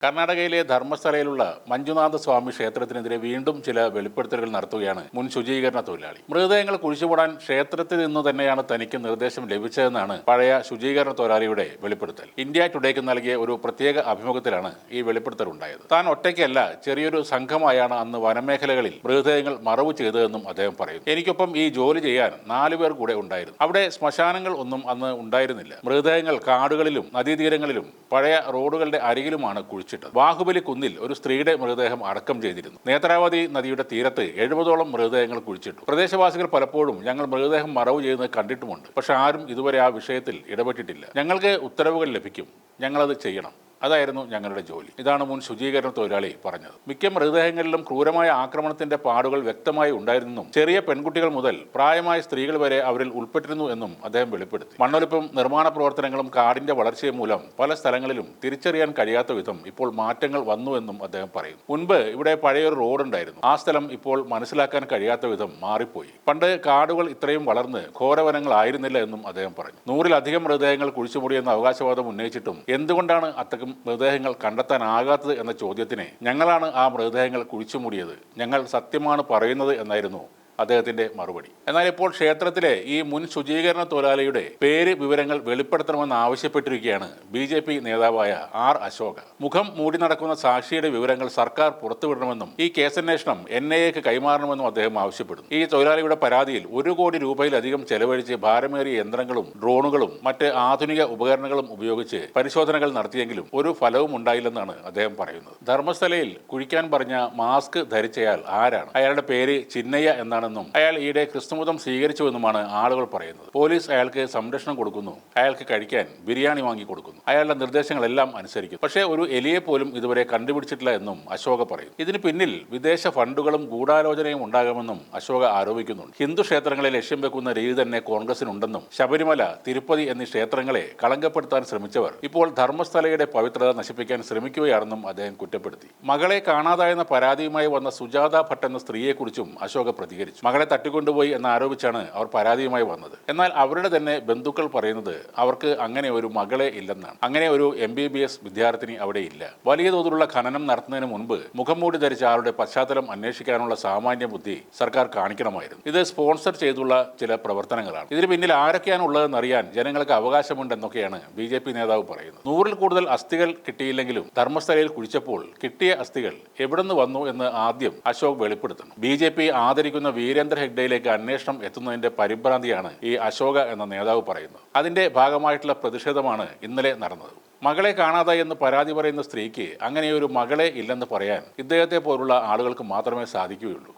കർണാടകയിലെ ധർമ്മസ്ഥലയിലുള്ള മഞ്ജുനാഥ സ്വാമി ക്ഷേത്രത്തിനെതിരെ വീണ്ടും ചില വെളിപ്പെടുത്തലുകൾ നടത്തുകയാണ് മുൻ ശുചീകരണ തൊഴിലാളി. മൃതദേഹങ്ങൾ കുഴിച്ചുമൂടാൻ ക്ഷേത്രത്തിൽ നിന്ന് തന്നെയാണ് തനിക്ക് നിർദ്ദേശം ലഭിച്ചതെന്നാണ് പഴയ ശുചീകരണ തൊഴിലാളിയുടെ വെളിപ്പെടുത്തൽ. ഇന്ത്യ ടുഡേക്ക് നൽകിയ ഒരു പ്രത്യേക അഭിമുഖത്തിലാണ് ഈ വെളിപ്പെടുത്തൽ ഉണ്ടായത്. താൻ ഒറ്റയ്ക്കല്ല, ചെറിയൊരു സംഘമായാണ് അന്ന് വനമേഖലകളിൽ മൃതദേഹങ്ങൾ മറവ് ചെയ്തതെന്നും അദ്ദേഹം പറയുന്നു. എനിക്കൊപ്പം ഈ ജോലി ചെയ്യാൻ 4 പേർ കൂടെ ഉണ്ടായിരുന്നു. അവിടെ ശ്മശാനങ്ങൾ ഒന്നും അന്ന് ഉണ്ടായിരുന്നില്ല. മൃതദേഹങ്ങൾ കാടുകളിലും നദീതീരങ്ങളിലും പഴയ റോഡുകളുടെ അരികിലുമാണ് കുഴിച്ചത്. ബാഹുബലി കുന്നിൽ ഒരു സ്ത്രീയുടെ മൃതദേഹം അടക്കം ചെയ്തിരുന്നു. നേത്രാവതി നദിയുടെ തീരത്ത് 70ഓളം മൃതദേഹങ്ങൾ കുഴിച്ചിട്ടു. പ്രദേശവാസികൾ പലപ്പോഴും ഞങ്ങൾ മൃതദേഹം മറവ് ചെയ്യുന്നത് കണ്ടിട്ടുമുണ്ട്. പക്ഷെ ആരും ഇതുവരെ ആ വിഷയത്തിൽ ഇടപെട്ടിട്ടില്ല. ഞങ്ങൾക്ക് ഉത്തരവുകൾ ലഭിക്കും, ഞങ്ങളത് ചെയ്യണം. അതായിരുന്നു ഞങ്ങളുടെ ജോലി. ഇതാണ് മുൻ ശുചീകരണ തൊഴിലാളി പറഞ്ഞത്. മിക്ക മൃതദേഹങ്ങളിലും ക്രൂരമായ ആക്രമണത്തിന്റെ പാടുകൾ വ്യക്തമായി ഉണ്ടായിരുന്നെന്നും ചെറിയ പെൺകുട്ടികൾ മുതൽ പ്രായമായ സ്ത്രീകൾ വരെ അവരിൽ ഉൾപ്പെട്ടിരുന്നു എന്നും അദ്ദേഹം വെളിപ്പെടുത്തി. മണ്ണൊലിപ്പും നിർമ്മാണ പ്രവർത്തനങ്ങളും കാടിന്റെ വളർച്ചയും മൂലം പല സ്ഥലങ്ങളിലും തിരിച്ചറിയാൻ കഴിയാത്ത വിധം ഇപ്പോൾ മാറ്റങ്ങൾ വന്നുവെന്നും അദ്ദേഹം പറയുന്നു. മുൻപ് ഇവിടെ പഴയൊരു റോഡ് ഉണ്ടായിരുന്നു. ആ സ്ഥലം ഇപ്പോൾ മനസ്സിലാക്കാൻ കഴിയാത്ത വിധം മാറിപ്പോയി. പണ്ട് കാടുകൾ ഇത്രയും വളർന്ന് ഘോരവനങ്ങളായിരുന്നില്ല എന്നും അദ്ദേഹം പറഞ്ഞു. 100-ലധികം മൃതദേഹങ്ങൾ കുഴിച്ചുമൂടിയെന്ന അവകാശവാദം ഉന്നയിച്ചിട്ടും എന്തുകൊണ്ടാണ് അത്തരം മൃതദേഹങ്ങൾ കണ്ടെത്താനാകാത്തത് എന്ന ചോദ്യത്തിന് ഞങ്ങളാണ് ആ മൃതദേഹങ്ങൾ കുഴിച്ചുമൂടിയത്, ഞങ്ങൾ സത്യമാണ് പറയുന്നത് എന്നായിരുന്നു അദ്ദേഹത്തിന്റെ മറുപടി. എന്നാൽ ഇപ്പോൾ ക്ഷേത്രത്തിലെ ഈ മുൻ ശുചീകരണ തൊഴിലാളിയുടെ പേര് വിവരങ്ങൾ വെളിപ്പെടുത്തണമെന്ന് ആവശ്യപ്പെട്ടിരിക്കുകയാണ് BJP നേതാവായ R. അശോക. മുഖം മൂടി നടക്കുന്ന സാക്ഷിയുടെ വിവരങ്ങൾ സർക്കാർ പുറത്തുവിടണമെന്നും ഈ കേസന്വേഷണം NIAക്ക് കൈമാറണമെന്നും അദ്ദേഹം ആവശ്യപ്പെടുന്നു. ഈ തൊഴിലാളിയുടെ പരാതിയിൽ 1 കോടി രൂപയിലധികം ചെലവഴിച്ച് ഭാരമേറിയ യന്ത്രങ്ങളും ഡ്രോണുകളും മറ്റ് ആധുനിക ഉപകരണങ്ങളും ഉപയോഗിച്ച് പരിശോധനകൾ നടത്തിയെങ്കിലും ഒരു ഫലവും ഉണ്ടായില്ലെന്നാണ് അദ്ദേഹം പറയുന്നത്. ധർമ്മസ്ഥലയിൽ കുഴിക്കാൻ പറഞ്ഞ മാസ്ക് ധരിച്ചയാൾ ആരാണ്? അയാളുടെ പേര് ചിന്നയ്യ എന്നാണ്. അയാൾ ഈയിടെ ക്രിസ്തുമതം സ്വീകരിച്ചുവെന്നുമാണ് ആളുകൾ പറയുന്നത്. പോലീസ് അയാൾക്ക് സംരക്ഷണം കൊടുക്കുന്നു, അയാൾക്ക് കഴിക്കാൻ ബിരിയാണി വാങ്ങി കൊടുക്കുന്നു, അയാളുടെ നിർദ്ദേശങ്ങളെല്ലാം അനുസരിക്കുന്നു. പക്ഷേ ഒരു എലിയെ പോലും ഇതുവരെ കണ്ടുപിടിച്ചിട്ടില്ല എന്നും അശോക പറയും. ഇതിന് പിന്നിൽ വിദേശ ഫണ്ടുകളും ഗൂഢാലോചനയും ഉണ്ടാകുമെന്നും അശോക ആരോപിക്കുന്നുണ്ട്. ഹിന്ദു ക്ഷേത്രങ്ങളെ ലക്ഷ്യം വെക്കുന്ന രീതി തന്നെ കോൺഗ്രസിനുണ്ടെന്നും ശബരിമല, തിരുപ്പതി എന്നീ ക്ഷേത്രങ്ങളെ കളങ്കപ്പെടുത്താൻ ശ്രമിച്ചവർ ഇപ്പോൾ ധർമ്മസ്ഥലയുടെ പവിത്രത നശിപ്പിക്കാൻ ശ്രമിക്കുകയാണെന്നും അദ്ദേഹം കുറ്റപ്പെടുത്തി. മകളെ കാണാതായെന്ന പരാതിയുമായി വന്ന സുജാത ഭട്ട് എന്ന സ്ത്രീയെക്കുറിച്ചും അശോക പ്രതികരിച്ചു. മകളെ തട്ടിക്കൊണ്ടുപോയി എന്നാരോപിച്ചാണ് അവർ പരാതിയുമായി വന്നത്. എന്നാൽ അവരുടെ തന്നെ ബന്ധുക്കൾ പറയുന്നത് അവർക്ക് അങ്ങനെ ഒരു മകളെ ഇല്ലെന്നാണ്. അങ്ങനെ ഒരു MBBS വിദ്യാർത്ഥിനി അവിടെ ഇല്ല. വലിയ തോതിലുള്ള ഖനനം നടത്തുന്നതിന് മുൻപ് മുഖം മൂടി ധരിച്ച ആളുടെ പശ്ചാത്തലം അന്വേഷിക്കാനുള്ള സാമാന്യ ബുദ്ധി സർക്കാർ കാണിക്കണമായിരുന്നു. ഇത് സ്പോൺസർ ചെയ്തുള്ള ചില പ്രവർത്തനങ്ങളാണ്. ഇതിന് പിന്നിൽ ആരൊക്കെയാണ് ഉള്ളതെന്നറിയാൻ ജനങ്ങൾക്ക് അവകാശമുണ്ടെന്നൊക്കെയാണ് BJP നേതാവ് പറയുന്നത്. 100-ൽ കൂടുതൽ അസ്ഥികൾ കിട്ടിയില്ലെങ്കിലും ധർമ്മസ്ഥലയിൽ കുഴിച്ചപ്പോൾ കിട്ടിയ അസ്ഥികൾ എവിടുന്ന് വന്നു എന്ന് ആദ്യം അശോക് വെളിപ്പെടുത്തണം. BJP ആദരിക്കുന്ന വീരേന്ദ്ര ഹെഗ്ഡെയിലേക്ക് അന്വേഷണം എത്തുന്നതിന്റെ പരിഭ്രാന്തിയാണ് ഈ അശോക എന്ന നേതാവ് പറയുന്നത്. അതിന്റെ ഭാഗമായിട്ടുള്ള പ്രതിഷേധമാണ് ഇന്നലെ നടന്നത്. മകളെ കാണാതായി എന്ന് പരാതി പറയുന്ന സ്ത്രീക്ക് അങ്ങനെയൊരു മകളെ ഇല്ലെന്ന് പറയാൻ ഇദ്ദേഹത്തെ പോലുള്ള ആളുകൾക്ക് മാത്രമേ സാധിക്കുകയുള്ളൂ.